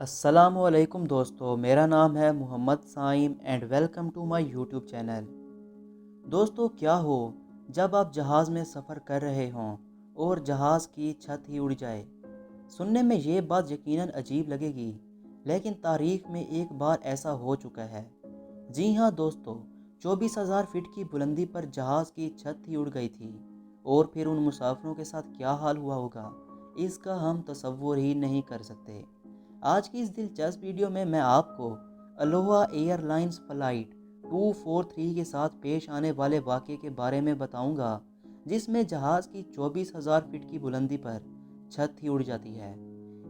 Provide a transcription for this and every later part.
السلام علیکم دوستو، میرا نام ہے Muhammad Saim and welcome to my YouTube channel. دوستو، کیا ہو جب آپ جہاز میں سفر کر رہے ہوں اور جہاز کی چھت ہی اڑ جائے؟ سننے میں یہ بات یقیناً عجیب لگے گی، لیکن تاریخ میں ایک بار ایسا ہو چکا ہے۔ جی ہاں دوستو، 24,000 فٹ کی بلندی پر جہاز کی چھت ہی اڑ گئی تھی، اور پھر ان مسافروں کے ساتھ کیا حال ہوا ہوگا، اس کا ہم تصور ہی نہیں کر سکتے۔ آج کی اس دلچسپ ویڈیو میں آپ کو الوہا ایئر لائنز فلائٹ 243 کے ساتھ پیش آنے والے واقعے کے بارے میں بتاؤں گا، جس میں جہاز کی 24,000 فٹ کی بلندی پر چھت ہی اڑ جاتی ہے۔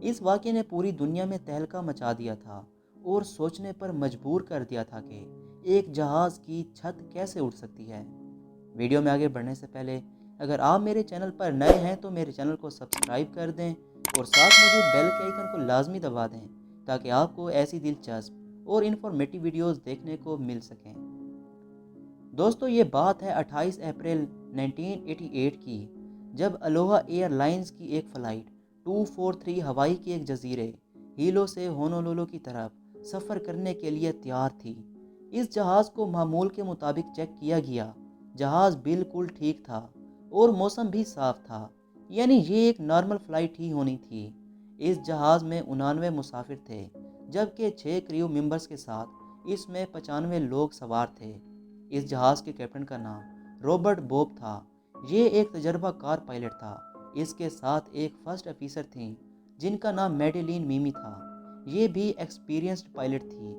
اس واقعے نے پوری دنیا میں تہلکہ مچا دیا تھا اور سوچنے پر مجبور کر دیا تھا کہ ایک جہاز کی چھت کیسے اڑ سکتی ہے۔ ویڈیو میں آگے بڑھنے سے پہلے اگر آپ میرے چینل پر نئے ہیں تو میرے چینل کو سبسکرائب کر دیں اور ساتھ موجود بیل کے آئیکن کو لازمی دبا دیں تاکہ آپ کو ایسی دلچسپ اور انفارمیٹیو ویڈیوز دیکھنے کو مل سکیں۔ دوستو، یہ بات ہے 28 اپریل 1988 کی، جب الوہا ایئر لائنز کی ایک فلائٹ 243 ہوائی کے ایک جزیرے ہیلو سے ہونولولو کی طرف سفر کرنے کے لیے تیار تھی۔ اس جہاز کو معمول کے مطابق چیک کیا گیا، جہاز بالکل ٹھیک تھا اور موسم بھی صاف تھا، یعنی یہ ایک نارمل فلائٹ ہی ہونی تھی۔ اس جہاز میں 99 مسافر تھے، جبکہ 6 کریو ممبرز کے ساتھ اس میں 95 لوگ سوار تھے۔ اس جہاز کے کیپٹن کا نام رابرٹ بوب تھا۔ یہ ایک تجربہ کار پائلٹ تھا۔ اس کے ساتھ ایک فرسٹ آفیسر تھیں جن کا نام میڈیلین میمی تھا۔ یہ بھی ایکسپیرینسڈ پائلٹ تھی۔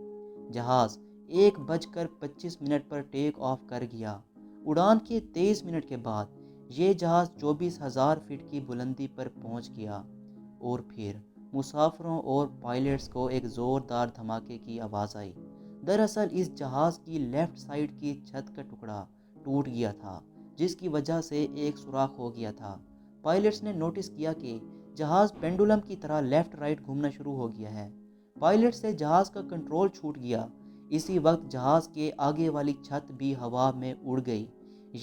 جہاز 1:25 پر ٹیک آف کر گیا۔ اڑان کے 23 منٹ کے بعد یہ جہاز 24,000 فٹ کی بلندی پر پہنچ گیا، اور پھر مسافروں اور پائلٹس کو ایک زوردار دھماکے کی آواز آئی۔ دراصل اس جہاز کی لیفٹ سائیڈ کی چھت کا ٹکڑا ٹوٹ گیا تھا، جس کی وجہ سے ایک سوراخ ہو گیا تھا۔ پائلٹس نے نوٹس کیا کہ جہاز پینڈولم کی طرح لیفٹ رائٹ گھومنا شروع ہو گیا ہے۔ پائلٹ سے جہاز کا کنٹرول چھوٹ گیا۔ اسی وقت جہاز کے آگے والی چھت بھی ہوا میں اڑ گئی۔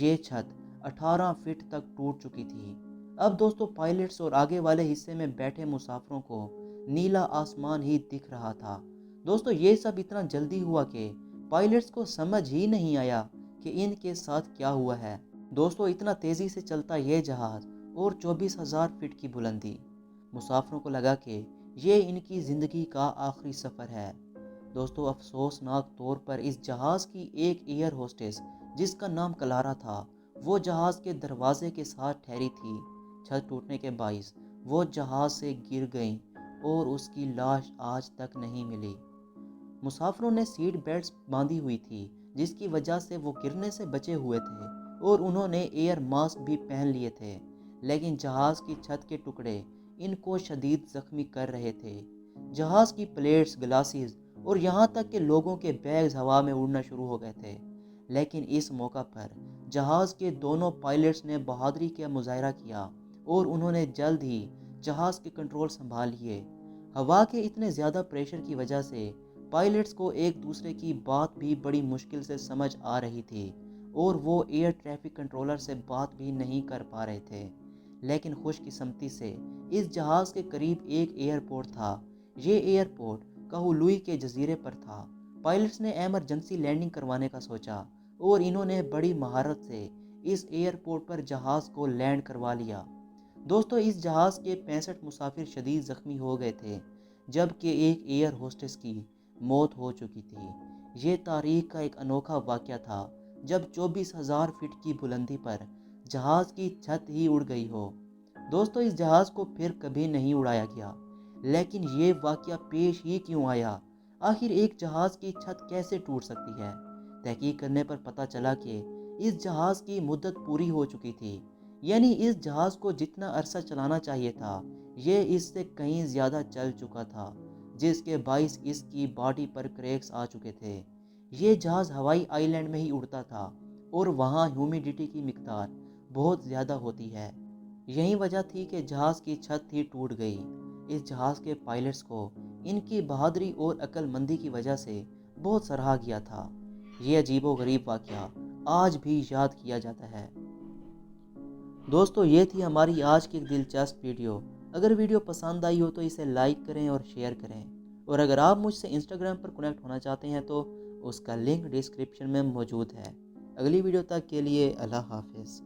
یہ چھت 18 فٹ تک ٹوٹ چکی تھی۔ اب دوستو، پائلٹس اور آگے والے حصے میں بیٹھے مسافروں کو نیلا آسمان ہی دکھ رہا تھا۔ دوستو، یہ سب اتنا جلدی ہوا کہ پائلٹس کو سمجھ ہی نہیں آیا کہ ان کے ساتھ کیا ہوا ہے۔ دوستو، اتنا تیزی سے چلتا یہ جہاز اور 24,000 فٹ کی بلندی، مسافروں کو لگا کہ یہ ان کی زندگی کا آخری سفر ہے۔ دوستو، افسوسناک طور پر اس جہاز کی ایک ایئر ہوسٹس جس کا نام کلارا تھا، وہ جہاز کے دروازے کے ساتھ ٹھہری تھی۔ چھت ٹوٹنے کے باعث وہ جہاز سے گر گئیں اور اس کی لاش آج تک نہیں ملی۔ مسافروں نے سیٹ بیلٹس باندھی ہوئی تھی، جس کی وجہ سے وہ گرنے سے بچے ہوئے تھے، اور انہوں نے ایئر ماسک بھی پہن لیے تھے، لیکن جہاز کی چھت کے ٹکڑے ان کو شدید زخمی کر رہے تھے۔ جہاز کی پلیٹس، گلاسز اور یہاں تک کہ لوگوں کے بیگز ہوا میں اڑنا شروع ہو گئے تھے۔ لیکن اس موقع پر جہاز کے دونوں پائلٹس نے بہادری کا مظاہرہ کیا اور انہوں نے جلد ہی جہاز کے کنٹرول سنبھال لیے۔ ہوا کے اتنے زیادہ پریشر کی وجہ سے پائلٹس کو ایک دوسرے کی بات بھی بڑی مشکل سے سمجھ آ رہی تھی، اور وہ ایئر ٹریفک کنٹرولر سے بات بھی نہیں کر پا رہے تھے۔ لیکن خوش قسمتی سے اس جہاز کے قریب ایک ایئرپورٹ تھا۔ یہ ایئرپورٹ کہولوئی کے جزیرے پر تھا۔ پائلٹس نے ایمرجنسی لینڈنگ کروانے کا سوچا، اور انہوں نے بڑی مہارت سے اس ایئرپورٹ پر جہاز کو لینڈ کروا لیا۔ دوستو، اس جہاز کے 65 مسافر شدید زخمی ہو گئے تھے، جبکہ ایک ایئر ہوسٹس کی موت ہو چکی تھی۔ یہ تاریخ کا ایک انوکھا واقعہ تھا جب 24,000 فٹ کی بلندی پر جہاز کی چھت ہی اڑ گئی ہو۔ دوستو، اس جہاز کو پھر کبھی نہیں اڑایا گیا، لیکن یہ واقعہ پیش ہی کیوں آیا؟ آخر ایک جہاز کی چھت کیسے ٹوٹ سکتی ہے؟ تحقیق کرنے پر پتہ چلا کہ اس جہاز کی مدت پوری ہو چکی تھی، یعنی اس جہاز کو جتنا عرصہ چلانا چاہیے تھا یہ اس سے کہیں زیادہ چل چکا تھا، جس کے باعث اس کی باڈی پر کریکس آ چکے تھے۔ یہ جہاز ہوائی آئی لینڈ میں ہی اڑتا تھا، اور وہاں ہیومیڈیٹی کی مقدار بہت زیادہ ہوتی ہے۔ یہی وجہ تھی کہ جہاز کی چھت ہی ٹوٹ گئی۔ اس جہاز کے پائلٹس کو ان کی بہادری اور عقل مندی کی وجہ سے بہت سراہا گیا تھا۔ یہ عجیب و غریب واقعہ آج بھی یاد کیا جاتا ہے۔ دوستو، یہ تھی ہماری آج کی ایک دلچسپ ویڈیو۔ اگر ویڈیو پسند آئی ہو تو اسے لائک کریں اور شیئر کریں، اور اگر آپ مجھ سے انسٹاگرام پر کنیکٹ ہونا چاہتے ہیں تو اس کا لنک ڈسکرپشن میں موجود ہے۔ اگلی ویڈیو تک کے لیے اللہ حافظ۔